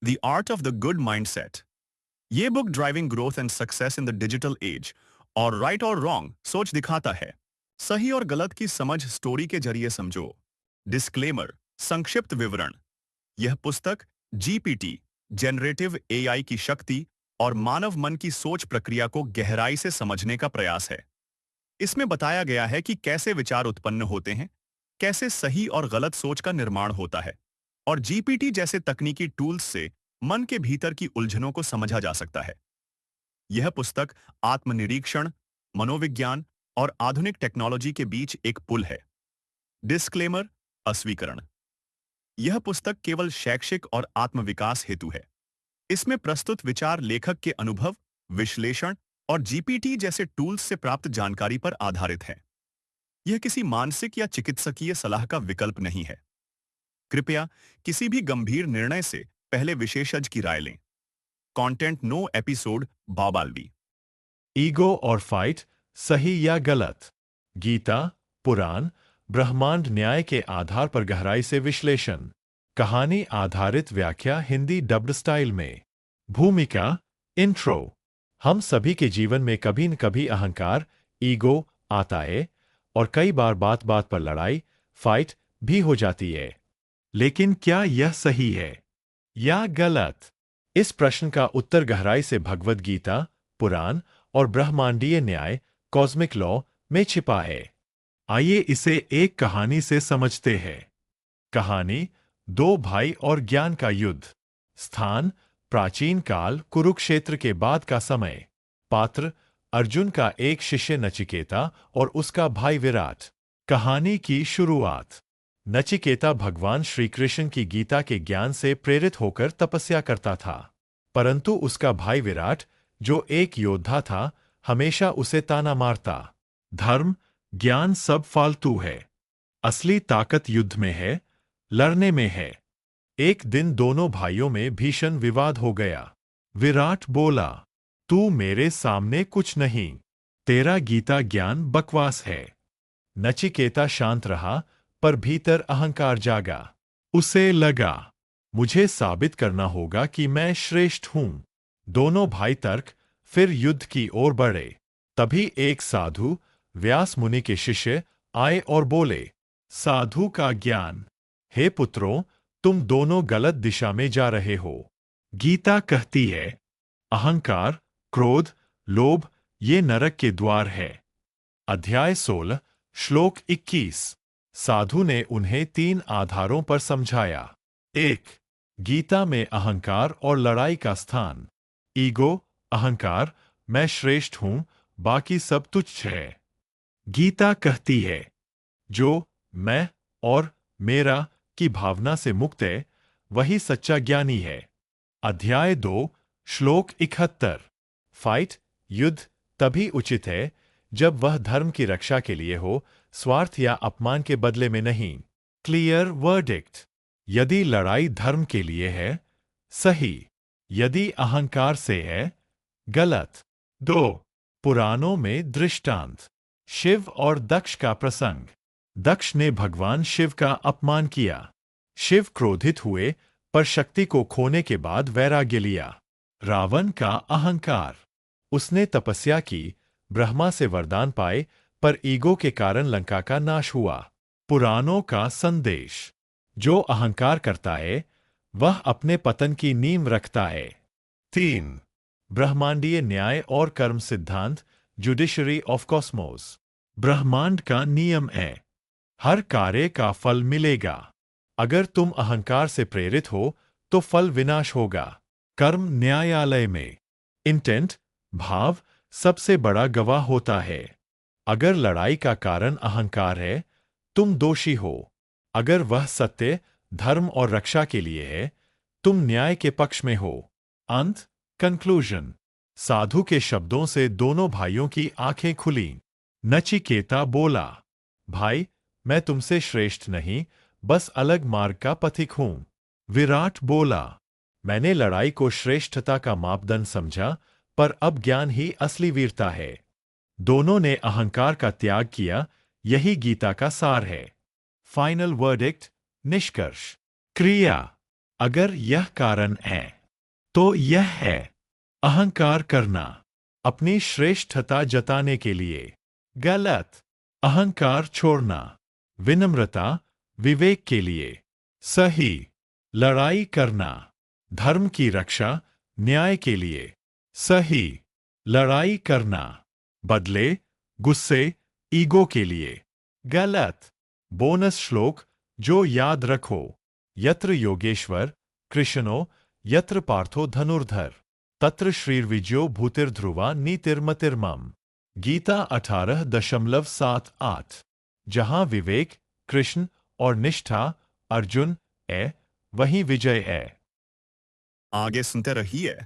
The art of the good mindset. ये book driving growth and success in the digital age और right और wrong सोच दिखाता है। सही और गलत की समझ स्टोरी के जरिए समझो। डिस्क्लेमर, संक्षिप्त विवरण। यह पुस्तक जीपीटी, जनरेटिव एआई की शक्ति और मानव मन की सोच प्रक्रिया को गहराई से समझने का प्रयास है। इसमें बताया गया है कि कैसे विचार उत्पन्न होते हैं, कैसे सही और गलत सोच का निर्माण होता है, और जीपीटी जैसे तकनीकी टूल्स से मन के भीतर की उलझनों को समझा जा सकता है। यह पुस्तक आत्मनिरीक्षण, मनोविज्ञान और आधुनिक टेक्नोलॉजी के बीच एक पुल है। डिस्क्लेमर, अस्वीकरण। यह पुस्तक केवल शैक्षिक और आत्मविकास हेतु है। इसमें प्रस्तुत विचार लेखक के अनुभव, विश्लेषण और जीपीटी जैसे टूल्स से प्राप्त जानकारी पर आधारित है। यह किसी मानसिक या चिकित्सकीय सलाह का विकल्प नहीं है। कृपया किसी भी गंभीर निर्णय से पहले विशेषज्ञ की राय लें। कंटेंट नो एपिसोड बाबालवी। ईगो और फाइट, सही या गलत। गीता, पुराण, ब्रह्मांड न्याय के आधार पर गहराई से विश्लेषण। कहानी आधारित व्याख्या हिंदी डब्ड स्टाइल में। भूमिका, इंट्रो। हम सभी के जीवन में कभी न कभी अहंकार, ईगो आता है और कई बार बात बात पर लड़ाई, फाइट भी हो जाती है। लेकिन क्या यह सही है या गलत? इस प्रश्न का उत्तर गहराई से भगवद गीता, पुराण और ब्रह्मांडीय न्याय, कॉस्मिक लॉ में छिपा है। आइए इसे एक कहानी से समझते हैं। कहानी, दो भाई और ज्ञान का युद्ध। स्थान, प्राचीन काल, कुरुक्षेत्र के बाद का समय। पात्र, अर्जुन का एक शिष्य नचिकेता और उसका भाई विराट। कहानी की शुरुआत। नचिकेता भगवान श्री कृष्ण की गीता के ज्ञान से प्रेरित होकर तपस्या करता था। परंतु उसका भाई विराट, जो एक योद्धा था, हमेशा उसे ताना मारता। धर्म, ज्ञान सब फालतू है। असली ताकत युद्ध में है, लड़ने में है। एक दिन दोनों भाइयों में भीषण विवाद हो गया। विराट बोला, तू मेरे सामने कुछ नहीं, तेरा गीता ज्ञान बकवास है। नचिकेता शांत रहा, पर भीतर अहंकार जागा। उसे लगा, मुझे साबित करना होगा कि मैं श्रेष्ठ हूं। दोनों भाई तर्क, फिर युद्ध की ओर बढ़े। तभी एक साधु, व्यास मुनि के शिष्य, आए और बोले, साधु का ज्ञान। हे पुत्रों, तुम दोनों गलत दिशा में जा रहे हो। गीता कहती है, अहंकार, क्रोध, लोभ ये नरक के द्वार है। अध्याय 16, श्लोक 21। साधु ने उन्हें 3 आधारों पर समझाया। 1. गीता में अहंकार और लड़ाई का स्थान। ईगो, अहंकार, मैं श्रेष्ठ हूं, बाकी सब तुच्छ है। गीता कहती है, जो मैं और मेरा की भावना से मुक्त है, वही सच्चा ज्ञानी है। अध्याय 2, श्लोक 71। फाइट, युद्ध तभी उचित है जब वह धर्म की रक्षा के लिए हो, स्वार्थ या अपमान के बदले में नहीं। Clear verdict. यदि लड़ाई धर्म के लिए है, सही। यदि अहंकार से है, गलत। 2. पुराणों में दृष्टांत। शिव और दक्ष का प्रसंग। दक्ष ने भगवान शिव का अपमान किया। शिव क्रोधित हुए, पर शक्ति को खोने के बाद वैराग्य लिया। रावण का अहंकार। उसने तपस्या की, ब्रह्मा से वरदान पाए, पर ईगो के कारण लंका का नाश हुआ। पुराणों का संदेश। जो अहंकार करता है, वह अपने पतन की नींव रखता है। 3. ब्रह्मांडीय न्याय और कर्म सिद्धांत, जुडिशरी ऑफ कॉस्मोस। ब्रह्मांड का नियम है, हर कार्य का फल मिलेगा। अगर तुम अहंकार से प्रेरित हो, तो फल विनाश होगा। कर्म न्यायालय में। इंटेंट, भाव, सबसे बड़ा गवाह होता है। अगर लड़ाई का कारण अहंकार है, तुम दोषी हो। अगर वह सत्य, धर्म और रक्षा के लिए है, तुम न्याय के पक्ष में हो। अंत, कंक्लूजन। साधु के शब्दों से दोनों भाइयों की आंखें खुली। नचिकेता बोला, भाई, मैं तुमसे श्रेष्ठ नहीं, बस अलग मार्ग का पथिक हूं। विराट बोला, मैंने लड़ाई को श्रेष्ठता का मापदंड समझा, पर अब ज्ञान ही असली वीरता है। दोनों ने अहंकार का त्याग किया, यही गीता का सार है। फाइनल वर्डिक्ट, निष्कर्ष। क्रिया। अगर यह कारण है तो यह है अहंकार करना, अपनी श्रेष्ठता जताने के लिए। गलत। अहंकार छोड़ना, विनम्रता, विवेक के लिए। सही। लड़ाई करना, धर्म की रक्षा, न्याय के लिए। सही। लड़ाई करना, बदले, गुस्से, ईगो के लिए। गलत। बोनस श्लोक जो याद रखो, यत्र योगेश्वर कृष्णो यत्र पार्थो धनुर्धर तत्र श्रीर्विजयो भूतिर्ध्रुवा नीतिर्मतिर्मम। गीता 18.78। जहां विवेक, कृष्ण और निष्ठा अर्जुन है, वहीं विजय है। आगे सुनते रहिए।